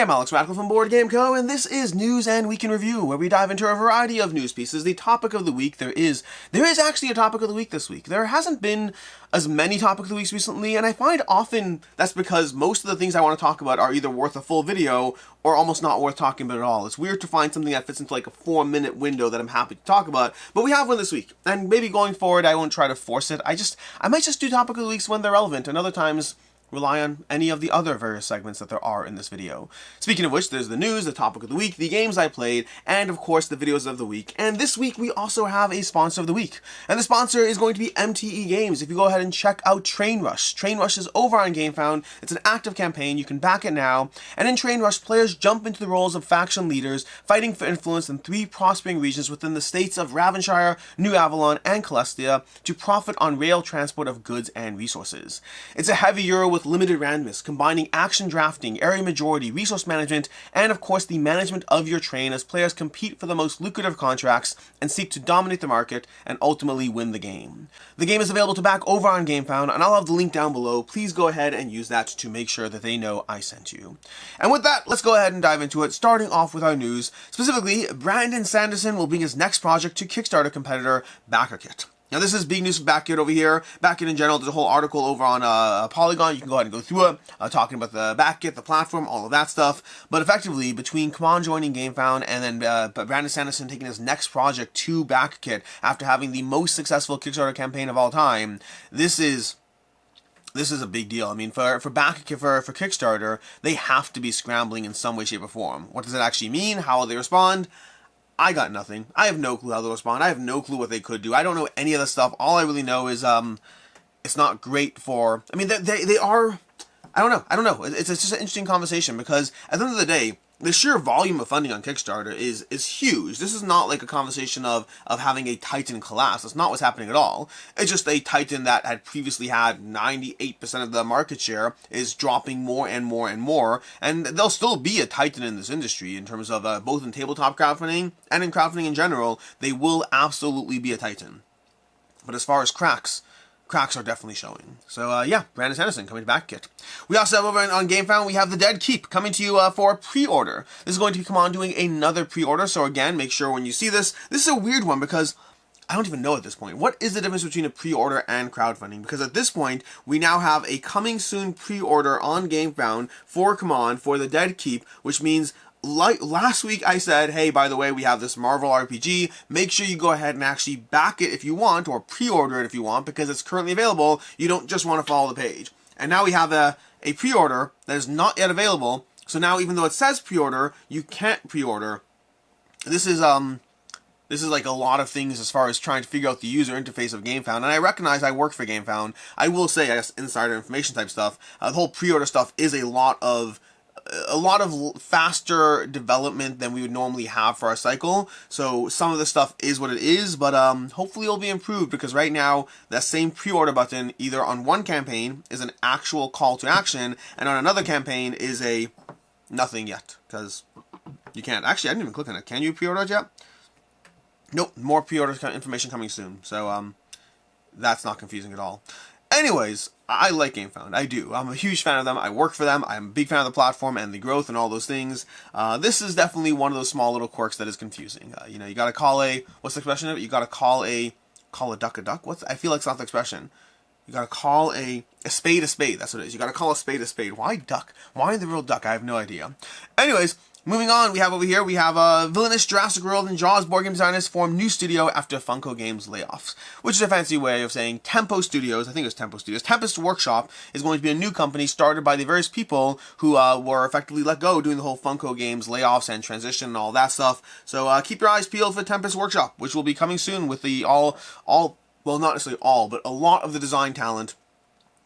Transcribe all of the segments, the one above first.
Hey, I'm Alex Radical from Board Game Co., and this is News and Week in Review, where we dive into a variety of news pieces. The topic of the week, there is actually a topic of the week this week. There hasn't been as many topic of the weeks recently, and I find often that's because most of the things I want to talk about are either worth a full video or almost not worth talking about at all. It's weird to find something that fits into like a 4-minute window that I'm happy to talk about, but we have one this week, and maybe going forward I won't try to force it. I might just do topic of the weeks when they're relevant, and other times rely on any of the other various segments that there are in this video. Speaking of which, there's the news, the topic of the week, the games I played, and of course the videos of the week. And this week we also have a sponsor of the week. And the sponsor is going to be MTE Games. If you go ahead and check out Train Rush. Train Rush is over on GameFound. It's an active campaign. You can back it now. And in Train Rush, players jump into the roles of faction leaders, fighting for influence in 3 prospering regions within the states of Ravenshire, New Avalon, and Celestia to profit on rail transport of goods and resources. It's a heavy euro with limited randomness, combining action drafting, area majority, resource management, and of course the management of your train as players compete for the most lucrative contracts and seek to dominate the market and ultimately win the game. The game is available to back over on GameFound, and I'll have the link down below. Please go ahead and use that to make sure that they know I sent you. And with that, let's go ahead and dive into it, starting off with our news. Specifically, Brandon Sanderson will bring his next project to Kickstarter competitor Backerkit. Now, this is big news for Backerkit over here. Backerkit in general, there's a whole article over on Polygon. You can go ahead and go through it, talking about the Backerkit, the platform, all of that stuff. But effectively, between Kamon joining GameFound and then Brandon Sanderson taking his next project to Backerkit after having the most successful Kickstarter campaign of all time, this is a big deal. I mean, for Backerkit, for Kickstarter, they have to be scrambling in some way, shape, or form. What does it actually mean? How will they respond? I got nothing. I have no clue how they'll respond. I have no clue what they could do. I don't know any of this stuff. All I really know is it's not great for... I mean, they are... I don't know. It's just an interesting conversation because at the end of the day, the sheer volume of funding on Kickstarter is huge. This is not like a conversation of having a Titan collapse. That's not what's happening at all. It's just a Titan that had previously had 98% of the market share is dropping more and more and more, and there'll still be a Titan in this industry in terms of both in tabletop crowdfunding and in crowdfunding in general. They will absolutely be a Titan. But as far as cracks are definitely showing. So, yeah, Brandon Sanderson coming to Backerkit. We also have over on GameFound, we have The Dead Keep coming to you for pre-order. This is going to be Kamon doing another pre-order, so again, make sure when you see this is a weird one because I don't even know at this point. What is the difference between a pre-order and crowdfunding? Because at this point, we now have a coming soon pre-order on GameFound for Kamon for The Dead Keep, which means like last week I said, hey, by the way, we have this Marvel RPG. Make sure you go ahead and actually back it if you want, or pre-order it if you want, because it's currently available. You don't just want to follow the page. And now we have a pre-order that is not yet available. So now even though it says pre-order, you can't pre-order. This is like a lot of things as far as trying to figure out the user interface of GameFound. And I recognize I work for GameFound. I will say, I guess, insider information type stuff. The whole pre-order stuff is a lot of faster development than we would normally have for our cycle. So some of the stuff is what it is, but hopefully it'll be improved, because right now that same pre-order button either on one campaign is an actual call to action, and on another campaign is a nothing yet, because you can't. Actually, I didn't even click on it. Can you pre-order it yet? Nope, more pre-order information coming soon. So that's not confusing at all. Anyways, I like GameFound. I do. I'm a huge fan of them. I work for them. I'm a big fan of the platform and the growth and all those things. This is definitely one of those small little quirks that is confusing. You know, you gotta call what's the expression of it? You gotta call a duck a duck? I feel like it's not the expression. You gotta call a spade a spade. That's what it is. You gotta call a spade a spade. Why duck? Why the real duck? I have no idea. Anyways, moving on, we have Villainous Jurassic World and Jaws board game designers form new studio after Funko Games layoffs, which is a fancy way of saying Tempo Studios, I think it was Tempo Studios, Tempest Workshop is going to be a new company started by the various people who were effectively let go doing the whole Funko Games layoffs and transition and all that stuff. So keep your eyes peeled for Tempest Workshop, which will be coming soon with the well, not necessarily all, but a lot of the design talent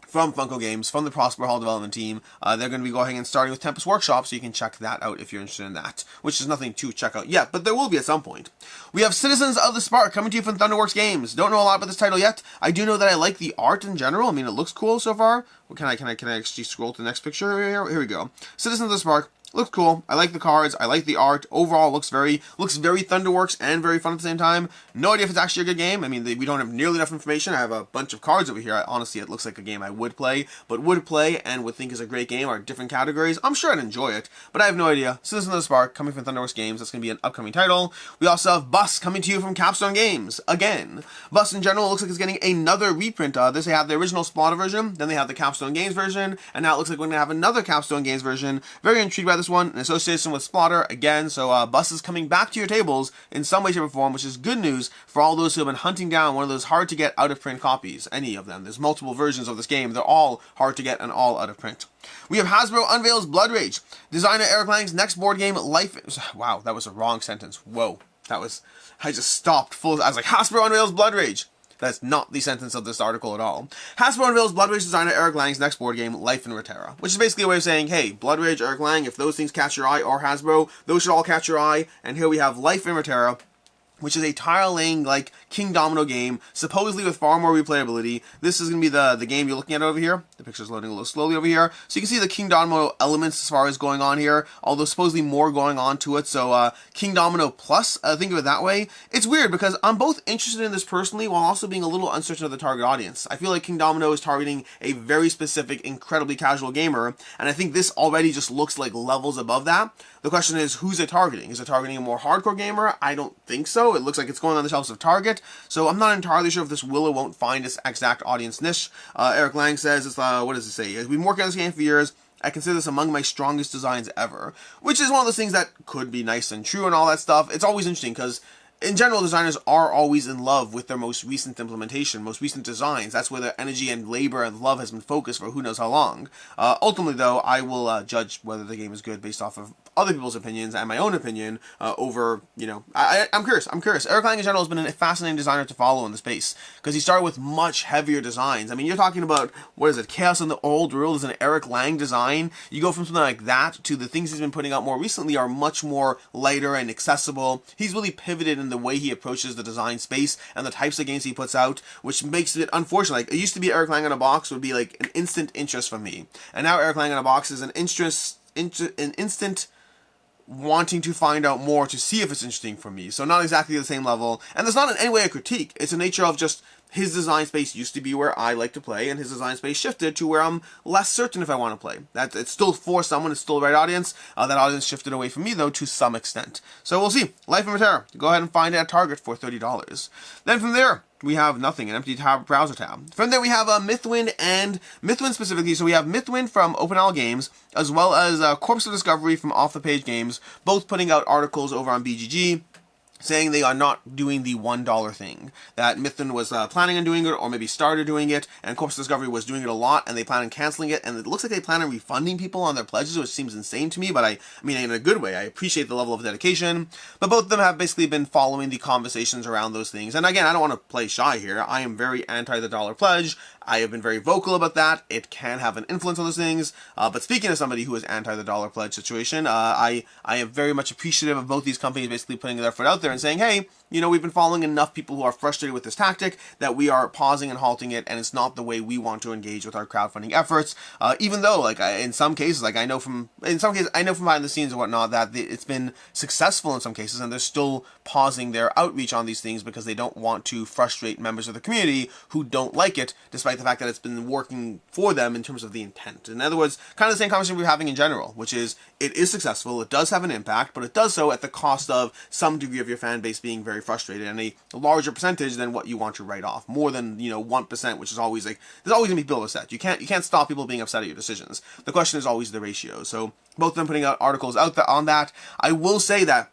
from Funko Games, from the Prosper Hall development team. They're going to be going and starting with Tempest Workshop, so you can check that out if you're interested in that, which is nothing to check out yet, but there will be at some point. We have Citizens of the Spark coming to you from Thunderworks Games. Don't know a lot about this title yet. I do know that I like the art in general. I mean, it looks cool so far. Can I actually scroll to the next picture here? Here we go. Citizens of the Spark. Looks cool. I like the cards. I like the art. Overall, looks very Thunderworks and very fun at the same time. No idea if it's actually a good game. I mean, we don't have nearly enough information. I have a bunch of cards over here. Honestly, it looks like a game I would play, but would play and would think is a great game are different categories. I'm sure I'd enjoy it, but I have no idea. Citizen of the Spark, coming from Thunderworks Games. That's going to be an upcoming title. We also have Bus coming to you from Capstone Games. Again, Bus in general looks like it's getting another reprint. They have the original Splatter version, then they have the Capstone Games version, and now it looks like we're going to have another Capstone Games version. Very intrigued by this one, in association with Splatter again, so Bus is coming back to your tables in some way, shape, or form, which is good news for all those who have been hunting down one of those hard to get out of print copies. Any of them. There's multiple versions of this game. They're all hard to get and all out of print. We have Hasbro unveils Blood Rage. Designer Eric Lang's next board game, Life... Wow, that was a wrong sentence. Whoa. That was... I just stopped full... I was like, Hasbro unveils Blood Rage. That's not the sentence of this article at all. Hasbro unveils Blood Rage designer Eric Lang's next board game, Life in Reterra, which is basically a way of saying, hey, Blood Rage, Eric Lang, if those things catch your eye, or Hasbro, those should all catch your eye. And here we have Life in Reterra, which is a tile-laying, like, King Domino game, supposedly with far more replayability. This is going to be the game you're looking at over here. The picture's loading a little slowly over here. So you can see the King Domino elements as far as going on here, although supposedly more going on to it. So King Domino Plus, think of it that way. It's weird because I'm both interested in this personally while also being a little uncertain of the target audience. I feel like King Domino is targeting a very specific, incredibly casual gamer, and I think this already just looks like levels above that. The question is, who's it targeting? Is it targeting a more hardcore gamer? I don't think so. It looks like it's going on the shelves of Target, so I'm not entirely sure if this will or won't find its exact audience niche. Eric Lang says, it's, what does it say? We've been working on this game for years. I consider this among my strongest designs ever, which is one of those things that could be nice and true and all that stuff. It's always interesting because in general, designers are always in love with their most recent implementation, most recent designs. That's where their energy and labor and love has been focused for who knows how long. Ultimately, though, I will judge whether the game is good based off of other people's opinions and my own opinion over, you know, I'm curious. Eric Lang in general has been a fascinating designer to follow in the space because he started with much heavier designs. I mean, you're talking about, what is it, Chaos in the Old World is an Eric Lang design. You go from something like that to the things he's been putting out more recently are much more lighter and accessible. He's really pivoted in the way he approaches the design space and the types of games he puts out, which makes it unfortunate. Like, it used to be Eric Lang in a box would be like an instant interest from me, and now Eric Lang in a box is an instant wanting to find out more to see if it's interesting for me. So not exactly the same level, and there's not in any way a critique. It's a nature of just his design space used to be where I like to play, and his design space shifted to where I'm less certain if I want to play. That it's still for someone, it's still the right audience. That audience shifted away from me, though, to some extent. So we'll see. Life in Reterra. Go ahead and find it at Target for $30. Then from there, we have nothing, an empty browser tab. From there, we have Mythwind and Mythwind specifically. So we have Mythwind from Open Owl Games, as well as Corpse of Discovery from Off the Page Games, both putting out articles over on BGG, saying they are not doing the $1 thing. That Mythwind was planning on doing it, or maybe started doing it, and Corpse Discovery was doing it a lot, and they plan on canceling it, and it looks like they plan on refunding people on their pledges, which seems insane to me, but I mean, in a good way. I appreciate the level of dedication, but both of them have basically been following the conversations around those things. And again, I don't want to play shy here. I am very anti the dollar pledge. I have been very vocal about that. It can have an influence on those things. But speaking of somebody who is anti the dollar pledge situation, I am very much appreciative of both these companies basically putting their foot out there and saying, hey, you know, we've been following enough people who are frustrated with this tactic that we are pausing and halting it, and it's not the way we want to engage with our crowdfunding efforts. Even though, like, in some cases, like, I know from behind the scenes and whatnot that it's been successful in some cases, and they're still pausing their outreach on these things because they don't want to frustrate members of the community who don't like it, despite the fact that it's been working for them in terms of the intent. In other words, kind of the same conversation we're having in general, which is, it is successful, it does have an impact, but it does so at the cost of some degree of your fan base being very frustrated, and a larger percentage than what you want to write off. More than, 1%, which is always like, there's always gonna be people upset. You can't stop people being upset at your decisions. The question is always the ratio. So both of them putting out articles out there on that. I will say that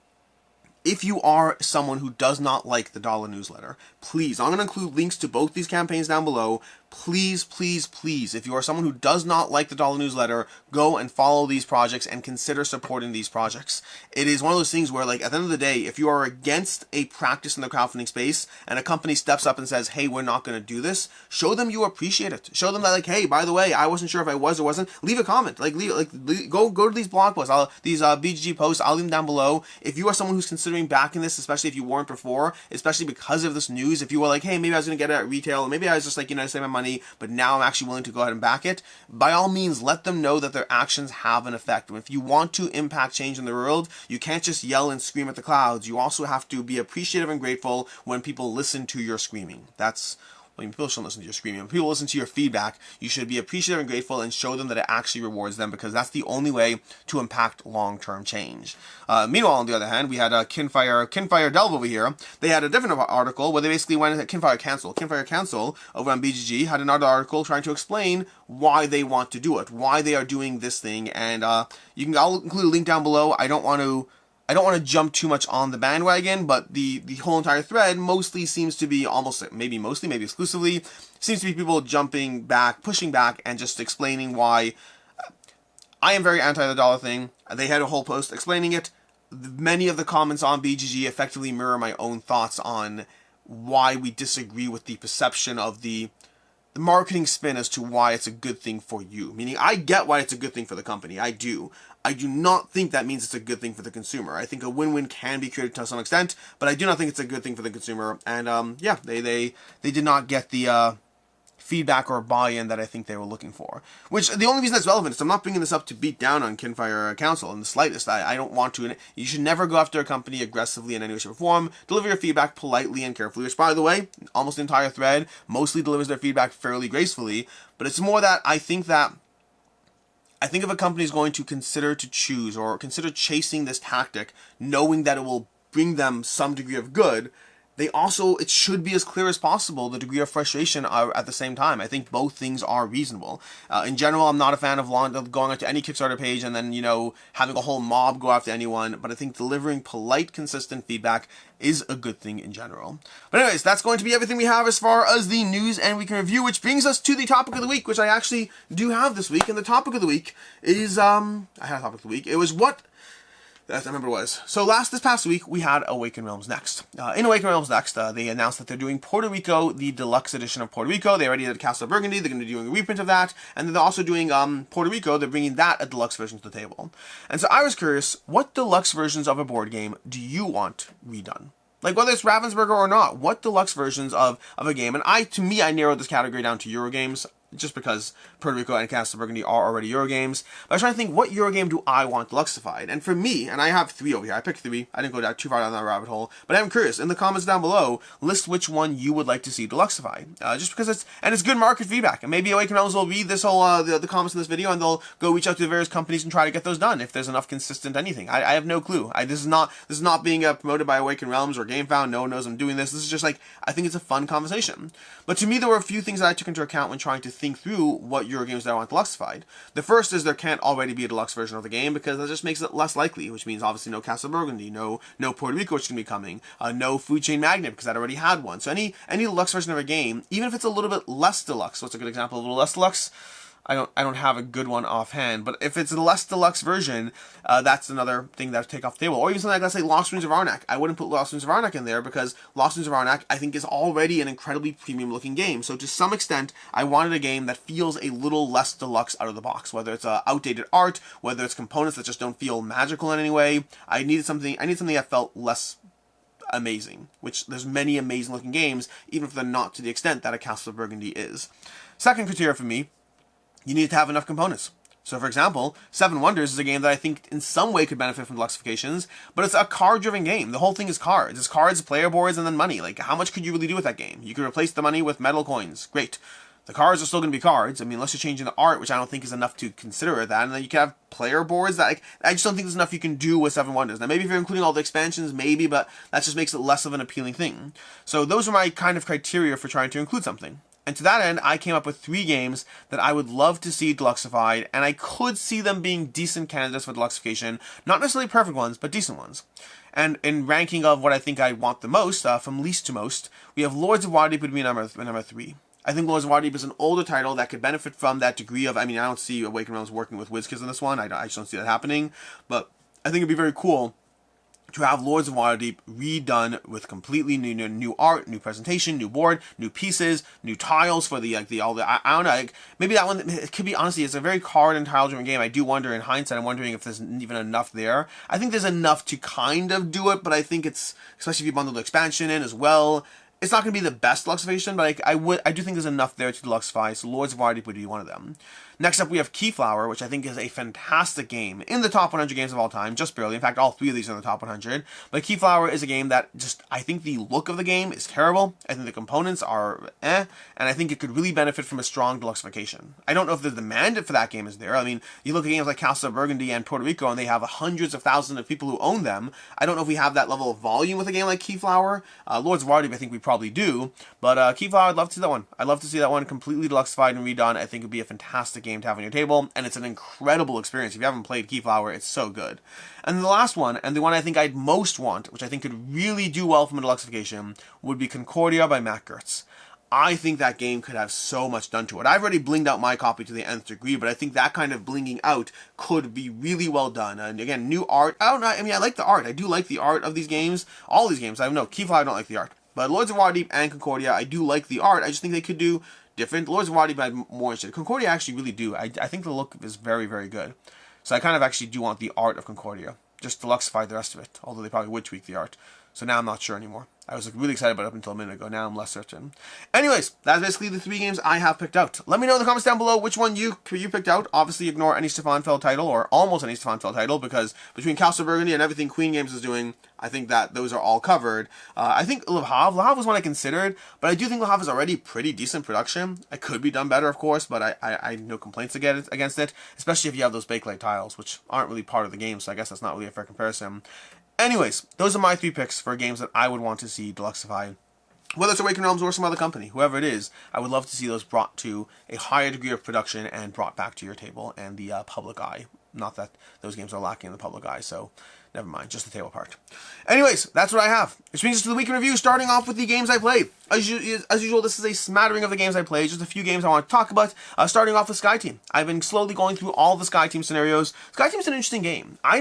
if you are someone who does not like the dollar newsletter, please, I'm going to include links to both these campaigns down below. Please, please, please, if you are someone who does not like the dollar newsletter, go and follow these projects and consider supporting these projects. It is one of those things where, like, at the end of the day, if you are against a practice in the crowdfunding space and a company steps up and says, hey, we're not going to do this, show them you appreciate it. Show them that, like, hey, by the way, I wasn't sure if I was or wasn't. Leave a comment. Go to these blog posts, these BGG posts. I'll leave them down below. If you are someone who's considering backing this, especially if you weren't before, especially because of this news, if you were like, hey, maybe I was going to get it at retail, or maybe I was just like, save my money money, but now I'm actually willing to go ahead and back it. By all means, let them know that their actions have an effect. If you want to impact change in the world, you can't just yell and scream at the clouds. You also have to be appreciative and grateful when people listen to your screaming. People shouldn't listen to your screaming. When people listen to your feedback, you should be appreciative and grateful and show them that it actually rewards them, because that's the only way to impact long-term change. Meanwhile, on the other hand, we had Kinfire Delve over here. They had a different article where they basically went at Kinfire Cancel. Kinfire Cancel over on BGG had another article trying to explain why they want to do it, why they are doing this thing, and I'll include a link down below. I don't want to jump too much on the bandwagon, but the whole entire thread mostly seems to be maybe exclusively, seems to be people jumping back, pushing back, and just explaining why I am very anti the dollar thing. They had a whole post explaining it. Many of the comments on BGG effectively mirror my own thoughts on why we disagree with the perception of the marketing spin as to why it's a good thing for you. Meaning, I get why it's a good thing for the company. I do. I do not think that means it's a good thing for the consumer. I think a win-win can be created to some extent, but I do not think it's a good thing for the consumer. And yeah, they did not get the feedback or buy-in that I think they were looking for. Which, the only reason that's relevant is I'm not bringing this up to beat down on Kinfire Council in the slightest. I don't want to. You should never go after a company aggressively in any way, shape, or form. Deliver your feedback politely and carefully, which, by the way, almost the entire thread mostly delivers their feedback fairly gracefully. But it's more that I think if a company is going to consider to choose or consider chasing this tactic, knowing that it will bring them some degree of good, it should be as clear as possible the degree of frustration at the same time. I think both things are reasonable. In general, I'm not a fan of going onto any Kickstarter page and then, having a whole mob go after anyone, but I think delivering polite, consistent feedback is a good thing in general. But anyways, that's going to be everything we have as far as the news and week in review, which brings us to the topic of the week, which I actually do have this week. And the topic of the week is, I had a topic of the week. It was I remember what it was. So this past week, we had Awaken Realms Next. In Awaken Realms Next, they announced that they're doing Puerto Rico, the deluxe edition of Puerto Rico. They already did Castle of Burgundy. They're going to be doing a reprint of that. And then they're also doing Puerto Rico. They're bringing that a deluxe version to the table. And so I was curious, what deluxe versions of a board game do you want redone? Like, whether it's Ravensburger or not, what deluxe versions of a game? And to me, I narrowed this category down to Eurogames, just because Puerto Rico and Castle of Burgundy are already Eurogames. But I was trying to think, what Eurogame do I want deluxified? And for me, and I have 3 over here, I picked 3, I didn't go too far down that rabbit hole, but I'm curious, in the comments down below, list which one you would like to see deluxified. Just because it's good market feedback, and maybe Awaken Realms will read this whole, the comments in this video, and they'll go reach out to the various companies and try to get those done, if there's enough consistent anything. I have no clue. This is not being promoted by Awaken Realms or GameFound. No one knows I'm doing this. This is just I think it's a fun conversation. But to me, there were a few things that I took into account when trying to think through what Eurogames that I want deluxified. The first is there can't already be a deluxe version of the game, because that just makes it less likely, which means obviously no Castle of Burgundy, no Puerto Rico, which is going to be coming, no Food Chain Magnate, because that already had one. So any deluxe version of a game, even if it's a little bit less deluxe, what's a good example of a little less deluxe? I don't have a good one offhand, but if it's a less deluxe version, that's another thing that I take off the table. Or even something like, let's say, Lost Ruins of Arnak. I wouldn't put Lost Ruins of Arnak in there because Lost Ruins of Arnak, I think, is already an incredibly premium-looking game. So to some extent, I wanted a game that feels a little less deluxe out of the box, whether it's outdated art, whether it's components that just don't feel magical in any way. I needed something that felt less amazing, which there's many amazing-looking games, even if they're not to the extent that a Castle of Burgundy is. Second criteria for me, you need to have enough components. So, for example, Seven Wonders is a game that I think in some way could benefit from deluxifications, but it's a card-driven game. The whole thing is cards. It's cards, player boards, and then money. Like, how much could you really do with that game? You could replace the money with metal coins. Great. The cards are still going to be cards. I mean, unless you're changing the art, which I don't think is enough to consider that. And then you can have player boards that I just don't think there's enough you can do with Seven Wonders. Now, maybe if you're including all the expansions, maybe, but that just makes it less of an appealing thing. So those are my kind of criteria for trying to include something. And to that end, I came up with 3 games that I would love to see deluxified, and I could see them being decent candidates for deluxification. Not necessarily perfect ones, but decent ones. And in ranking of what I think I want the most, from least to most, we have Lords of Waterdeep would be number 3. I think Lords of Waterdeep is an older title that could benefit from that degree of, I don't see Awaken Realms working with WizKids in this one. I just don't see that happening. But I think it'd be very cool to have Lords of Waterdeep redone with completely new art, new presentation, new board, new pieces, new tiles for I don't know, maybe that one, it could be, honestly, it's a very card and tile driven game. I do wonder, in hindsight, I'm wondering if there's even enough there. I think there's enough to kind of do it, but I think it's, especially if you bundle the expansion in as well, it's not going to be the best deluxification, but I do think there's enough there to deluxify, so Lords of Waterdeep would be one of them. Next up, we have Keyflower, which I think is a fantastic game. In the top 100 games of all time, just barely. In fact, all 3 of these are in the top 100. But Keyflower is a game that just, I think the look of the game is terrible. I think the components are and I think it could really benefit from a strong deluxification. I don't know if the demand for that game is there. I mean, you look at games like Castle of Burgundy and Puerto Rico, and they have hundreds of thousands of people who own them. I don't know if we have that level of volume with a game like Keyflower. Lords of Waterdeep, I think we probably do. But Keyflower, I'd love to see that one. I'd love to see that one completely deluxified and redone. I think it would be a fantastic game to have on your table, and it's an incredible experience. If you haven't played Keyflower, it's so good. And the last one, and the one I think I'd most want, which I think could really do well from a deluxification, would be Concordia by Backerkit. I think that game could have so much done to it. I've already blinged out my copy to the nth degree, but I think that kind of blinging out could be really well done. And again, new art. I don't know. I mean, I like the art. I do like the art of these games. All these games. I don't know. Keyflower, I don't like the art. But Lords of Waterdeep and Concordia, I do like the art. I just think they could do different. Lords of Waterdeep, I'm more interested. Concordia, I actually really do. I think the look is very, very good. So I kind of actually do want the art of Concordia. Just deluxify the rest of it. Although they probably would tweak the art. So now I'm not sure anymore. I was really excited about it up until a minute ago. Now I'm less certain. Anyways, that's basically the 3 games I have picked out. Let me know in the comments down below which one you picked out. Obviously, ignore any Stefan Feld title, or almost any Stefan Feld title, because between Castle Burgundy and everything Queen Games is doing, I think that those are all covered. I think Le Havre was one I considered, but I do think Le Havre is already pretty decent production. It could be done better, of course, but I no complaints against it, especially if you have those Bakelite tiles, which aren't really part of the game, so I guess that's not really a fair comparison. Anyways, those are my 3 picks for games that I would want to see deluxified. Whether it's Awaken Realms or some other company, whoever it is, I would love to see those brought to a higher degree of production and brought back to your table and the public eye. Not that those games are lacking in the public eye, so never mind, just the table part. Anyways, that's what I have. Which brings us to the week in review, starting off with the games I played. As usual, this is a smattering of the games I played, just a few games I want to talk about, starting off with Sky Team. I've been slowly going through all the Sky Team scenarios. Sky Team's an interesting game. I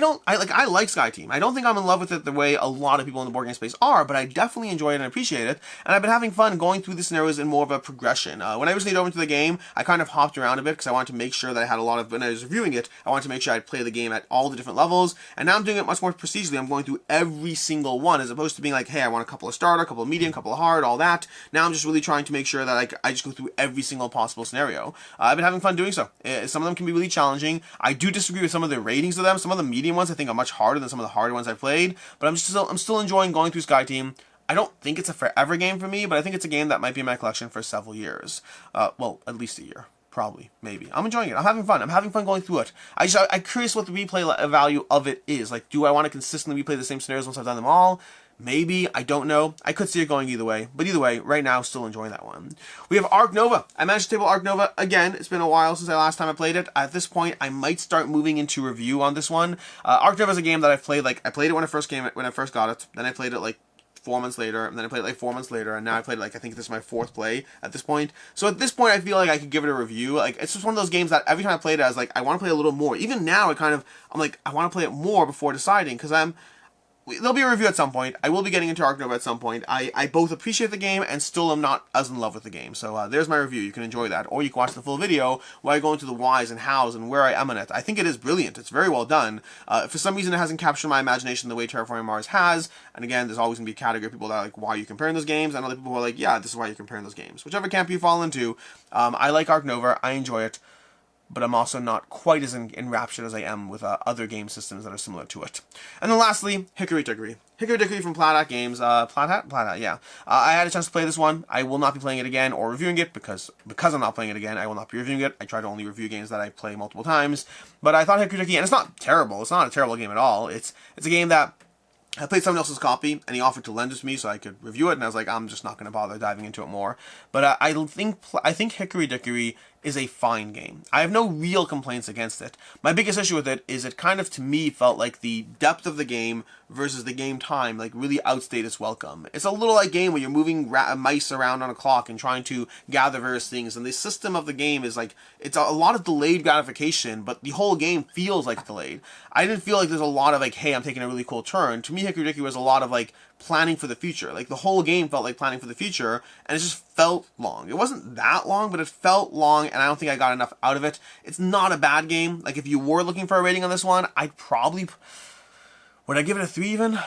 like Sky Team. I don't think I'm in love with it the way a lot of people in the board game space are, but I definitely enjoy it and appreciate it, and I've been having fun going through the scenarios in more of a progression. When I originally dove into the game, I kind of hopped around a bit because I wanted to make sure that I had a lot of, when I was reviewing it, I wanted to make sure I'd play the game at all the different levels, and now I'm doing it much more procedurally. I'm going through every single one, as opposed to being like, hey, I want a couple of starter, a couple of medium, a couple of hard, all that. Now I'm just really trying to make sure that I just go through every single possible scenario. I've been having fun doing so. Some of them can be really challenging. I do disagree with some of the ratings of them. Some of the medium ones I think are much harder than some of the harder ones I've played, but I'm still enjoying going through Sky Team. I don't think it's a forever game for me, but I think it's a game that might be in my collection for several years. Well, at least a year. Probably, maybe. I'm enjoying it. I'm having fun. I'm having fun going through it. I'm curious what the replay value of it is. Like, do I want to consistently replay the same scenarios once I've done them all? Maybe. I don't know. I could see it going either way. But either way, right now, still enjoying that one. We have Ark Nova. I managed to table Ark Nova again. It's been a while since the last time I played it. At this point, I might start moving into review on this one. Ark Nova is a game that I've played, I played it when I first got it. Then I played it, 4 months later, and then I played it 4 months later, and now I played it I think this is my 4th play at this point. So at this point, I feel like I could give it a review. It's just one of those games that every time I played it, I was like, I want to play a little more. Even now, I'm like, I want to play it more before deciding, because there'll be a review at some point. I will be getting into Ark Nova at some point. I both appreciate the game and still am not as in love with the game. So there's my review. You can enjoy that. Or you can watch the full video where I go into the whys and hows and where I am in it. I think it is brilliant. It's very well done. For some reason, it hasn't captured my imagination the way Terraforming Mars has. And again, there's always going to be a category of people that are like, why are you comparing those games? And other people who are like, yeah, this is why you're comparing those games. Whichever camp you fall into, I like Ark Nova. I enjoy it. But I'm also not quite as enraptured as I am with other game systems that are similar to it. And then lastly, Hickory Dickory. Hickory Dickory from Plaid Hat Games. Plaid Hat, yeah. I had a chance to play this one. I will not be playing it again or reviewing it because I'm not playing it again. I will not be reviewing it. I try to only review games that I play multiple times. But I thought Hickory Dickory, and it's not terrible. It's not a terrible game at all. It's a game that I played someone else's copy, and he offered to lend it to me so I could review it, and I was like, I'm just not going to bother diving into it more. But I think Hickory Dickory is a fine game. I have no real complaints against it. My biggest issue with it is it kind of, to me, felt like the depth of the game versus the game time really outstayed its welcome. It's a little game where you're moving mice around on a clock and trying to gather various things, and the system of the game is it's a lot of delayed gratification, but the whole game feels like delayed. I didn't feel like there's a lot of hey, I'm taking a really cool turn. To me, Hickory Dickory was a lot of planning for the future. The whole game felt like planning for the future, and it just felt long. It wasn't that long, but it felt long, and I don't think I got enough out of it. It's not a bad game. If you were looking for a rating on this one, would I give it a 3 even?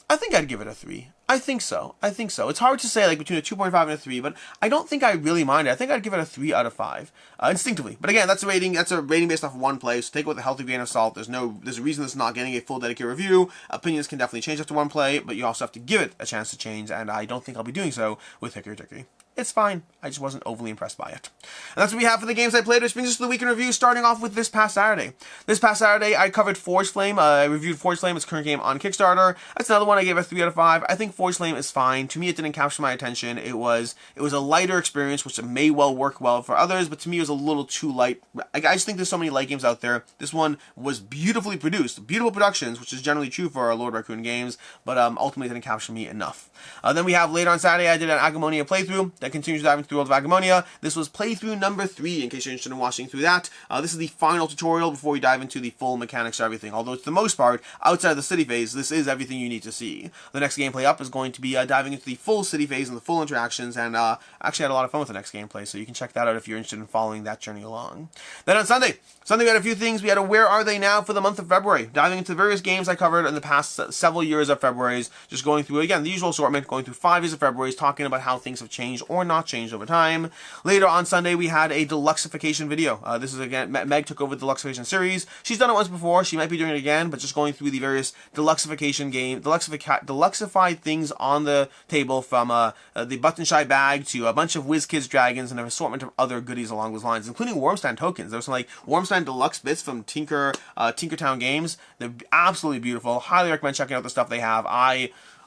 I think I'd give it a 3. I think so. I think so. It's hard to say like between a 2.5 and a 3, but I don't think I really mind it. I think I'd give it a 3 out of 5 instinctively. But again, that's a rating. That's a rating based off of one play. So take it with a healthy grain of salt. There's a reason it's not getting a full dedicated review. Opinions can definitely change after one play, but you also have to give it a chance to change, and I don't think I'll be doing so with Hickory Dickory. It's fine. I just wasn't overly impressed by it. And that's what we have for the games I played, which brings us to the week in review, starting off with this past Saturday. This past Saturday, I covered Forgeflame. I reviewed Forgeflame, its current game on Kickstarter. That's another one I gave a 3 out of 5. I think Forgeflame is fine. To me, it didn't capture my attention. It was a lighter experience, which may well work well for others, but to me, it was a little too light. I just think there's so many light games out there. This one was beautifully produced. Beautiful productions, which is generally true for our Lord Raccoon games, but ultimately didn't capture me enough. Then we have later on Saturday, I did an Agemonia playthrough that continues diving through of Agemonia. This was playthrough number 3, in case you're interested in watching through that. This is the final tutorial before we dive into the full mechanics of everything. Although it's the most part, outside of the city phase, this is everything you need to see. The next gameplay up is going to be diving into the full city phase and the full interactions, and actually had a lot of fun with the next gameplay, so you can check that out if you're interested in following that journey along. Then on Sunday we had a few things. We had a Where Are They Now for the month of February, diving into the various games I covered in the past several years of February's, just going through, again, the usual assortment, going through 5 years of February's, talking about how things have changed or not changed over time. Later on Sunday, we had a deluxeification video. This is, again, Meg took over the deluxeification series. She's done it once before. She might be doing it again, but just going through the various deluxeified things on the table, from the button shy bag to a bunch of WizKids dragons and an assortment of other goodies along those lines, including Wormstand tokens. There were some like Wormstand deluxe bits from Tinkertown Games. They're absolutely beautiful. Highly recommend checking out the stuff they have.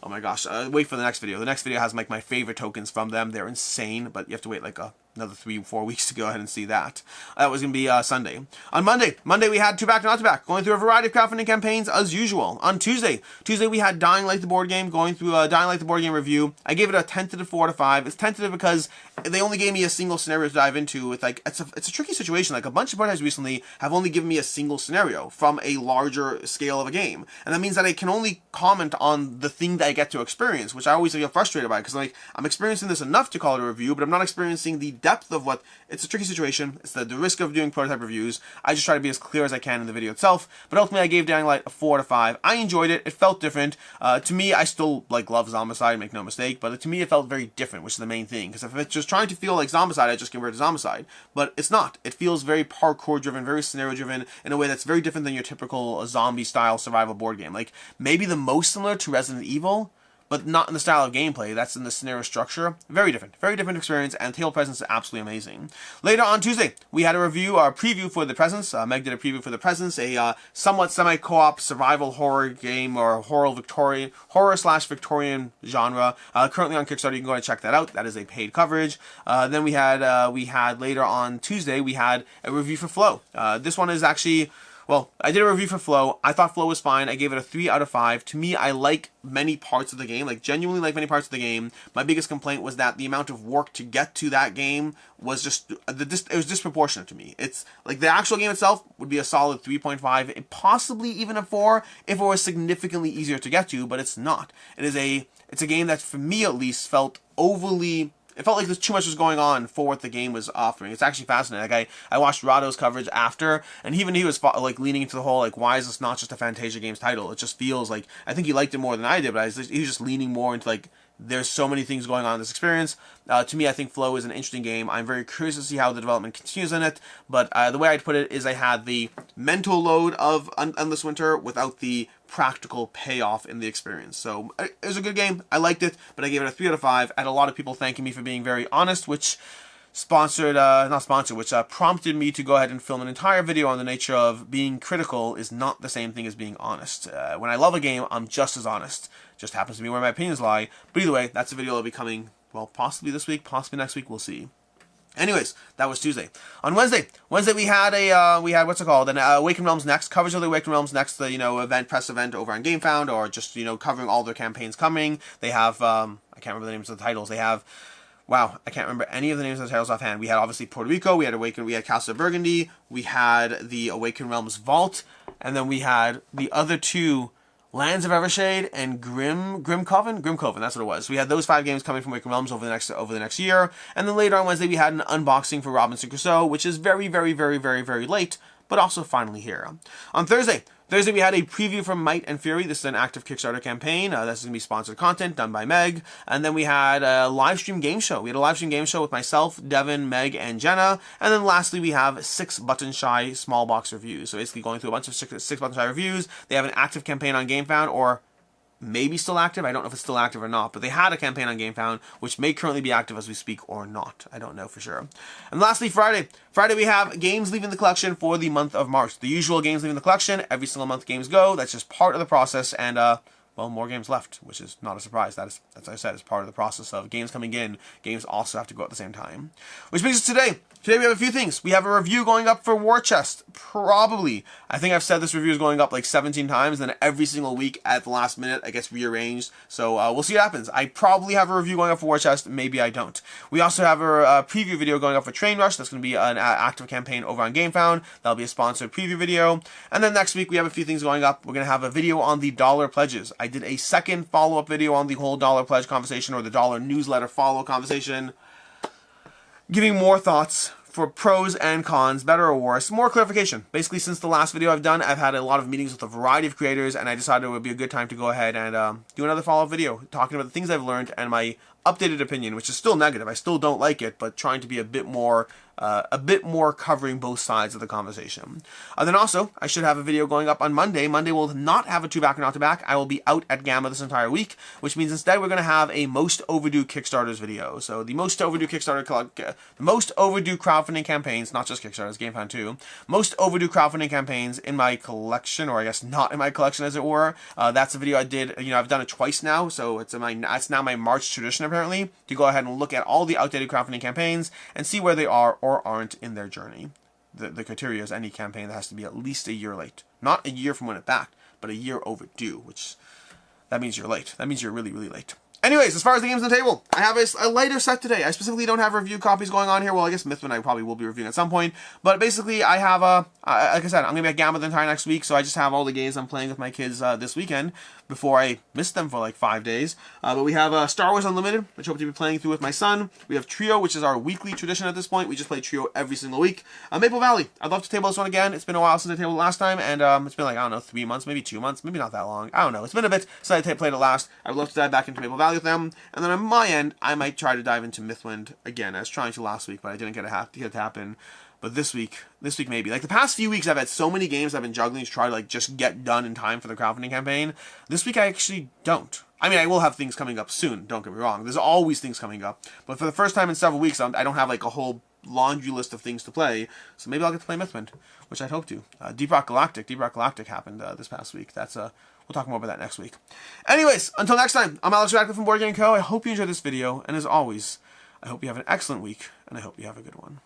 Oh my gosh, wait for the next video. The next video has like my favorite tokens from them. They're insane, but you have to wait like another 3-4 weeks to go ahead and see that. That was going to be Sunday. On Monday we had Too Back Not To Back, going through a variety of crowdfunding campaigns as usual. On Tuesday we had Dying Light the board game, going through a Dying Light the board game review. I gave it a tentative 4 out of 5. It's tentative because they only gave me a single scenario to dive into. With like it's a tricky situation. Like a bunch of prototypes recently have only given me a single scenario from a larger scale of a game, and that means that I can only comment on the thing that I get to experience, which I always get frustrated by, because like I'm experiencing this enough to call it a review, but I'm not experiencing the depth of what. It's a tricky situation. It's the risk of doing prototype reviews. I just try to be as clear as I can in the video itself, but ultimately I gave Dying Light a 4 out of 5. I enjoyed it. It felt different. To me, I still like love Zombicide, make no mistake, but to me it felt very different, which is the main thing, because if it's just trying to feel like Zombicide, I just convert to Zombicide, but it's not. It feels very parkour driven, very scenario driven, in a way that's very different than your typical zombie style survival board game. Like maybe the most similar to Resident Evil, but not in the style of gameplay. That's in the scenario structure. Very different experience, and table presence is absolutely amazing. Later on Tuesday, we had a preview for The Presence. Meg did a preview for The Presence, a somewhat semi-co-op survival horror game, or horror/Victorian genre. Currently on Kickstarter, you can go and check that out. That is a paid coverage. Then we had later on Tuesday, we had a review for Floe. This one is actually. Well, I did a review for Floe. I thought Floe was fine. I gave it a 3 out of 5. To me, I like many parts of the game, like genuinely like many parts of the game. My biggest complaint was that the amount of work to get to that game was just, it was disproportionate to me. It's like the actual game itself would be a solid 3.5, possibly even a 4 if it was significantly easier to get to, but it's not. It's a game that, for me at least, felt overly. It felt like there's too much was going on for what the game was offering. It's actually fascinating. Like I watched Rado's coverage after, and even he was like leaning into the whole like, why is this not just a Fantasia Games title? It just feels like, I think he liked it more than I did, but he was just leaning more into like, there's so many things going on in this experience. To me, I think Floe is an interesting game. I'm very curious to see how the development continues in it, but the way I'd put it is I had the mental load of Endless Winter without the practical payoff in the experience. So it was a good game. I liked it, but I gave it a 3 out of 5. I had a lot of people thanking me for being very honest, which prompted me to go ahead and film an entire video on the nature of being critical is not the same thing as being honest. When I love a game, I'm just as honest. Just happens to be where my opinions lie. But either way, that's a video that'll be coming, well, possibly this week, possibly next week, we'll see. Anyways, that was Tuesday. On Wednesday we had what's it called? An Awaken Realms Next, coverage of the Awaken Realms Next, the press event over on GameFound, or just, covering all their campaigns coming. They have, I can't remember the names of the titles. They have, wow, I can't remember any of the names of the titles offhand. We had obviously Puerto Rico, we had Awaken, we had Castle of Burgundy, we had the Awaken Realms Vault, and then we had the other two, Lands of Evershade and Grim Coven, that's what it was. We had those 5 games coming from Awaken Realms over the next year, and then later on Wednesday we had an unboxing for Robinson Crusoe, which is very, very, very, very, very late, but also finally here. On Thursday Thursday, we had a preview from Might and Fury. This is an active Kickstarter campaign. This is going to be sponsored content done by Meg. And then we had a live stream game show. We had a live stream game show with myself, Devin, Meg, and Jenna. And then lastly, we have 6 Button Shy small box reviews. So basically going through a bunch of 6 Button Shy reviews. They have an active campaign on GameFound, or maybe still active. I don't know if it's still active or not, but they had a campaign on GameFound, which may currently be active as we speak or not. I don't know for sure. And lastly, Friday. Friday, we have games leaving the collection for the month of March. The usual games leaving the collection. Every single month games go. That's just part of the process, and well, more games left, which is not a surprise. That's as I said, it's part of the process of games coming in. Games also have to go at the same time. Which brings us today. Today we have a few things. We have a review going up for War Chest. Probably. I think I've said this review is going up like 17 times, and then every single week at the last minute it gets rearranged. So we'll see what happens. I probably have a review going up for War Chest. Maybe I don't. We also have a preview video going up for Train Rush. That's going to be an active campaign over on GameFound. That'll be a sponsored preview video. And then next week we have a few things going up. We're going to have a video on the dollar pledges. I did a second follow-up video on the whole dollar pledge conversation, or the dollar newsletter follow conversation, giving more thoughts for pros and cons, better or worse, more clarification. Basically, since the last video I've done, I've had a lot of meetings with a variety of creators, and I decided it would be a good time to go ahead and do another follow-up video talking about the things I've learned and my updated opinion, which is still negative. I still don't like it, but trying to be a bit more covering both sides of the conversation. Then also, I should have a video going up on Monday. Monday will not have a 2-back or not to back. I will be out at Gamma this entire week, which means instead we're going to have a most overdue Kickstarters video. So the most overdue the most overdue crowdfunding campaigns, not just Kickstarters, GameFound too, most overdue crowdfunding campaigns in my collection, or I guess not in my collection as it were. That's a video I did. I've done it twice now, so it's now my March tradition apparently to go ahead and look at all the outdated crowdfunding campaigns and see where they are or aren't in their journey. The criteria is any campaign that has to be at least a year late. Not a year from when it backed, but a year overdue, which that means you're late. That means you're really, really late. Anyways, as far as the games on the table, I have a lighter set today. I specifically don't have review copies going on here. Well, I guess Mythwind I probably will be reviewing at some point. But basically, I have like I said, I'm going to be at Gamma the entire next week, so I just have all the games I'm playing with my kids this weekend before I miss them for like 5 days. But we have Star Wars Unlimited, which I hope to be playing through with my son. We have Trio, which is our weekly tradition at this point. We just play Trio every single week. Maple Valley, I'd love to table this one again. It's been a while since I tabled it last time, and it's been like, I don't know, 3 months, maybe 2 months, maybe not that long. I don't know. It's been a bit since I played it last. I would love to dive back into Maple Valley with them. And then on my end, I might try to dive into Mythwind again. I was trying to last week, but I didn't get it to happen. But this week maybe. Like the past few weeks, I've had so many games I've been juggling to try to like just get done in time for the crowdfunding campaign. This week I actually don't. I mean, I will have things coming up soon, don't get me wrong. There's always things coming up. But for the first time in several weeks, I don't have like a whole laundry list of things to play. So maybe I'll get to play Mythwind, which I'd hope to. Deep Rock Galactic happened this past week. We'll talk more about that next week. Anyways, until next time, I'm Alex Radcliffe from Board Game Co. I hope you enjoyed this video, and as always, I hope you have an excellent week, and I hope you have a good one.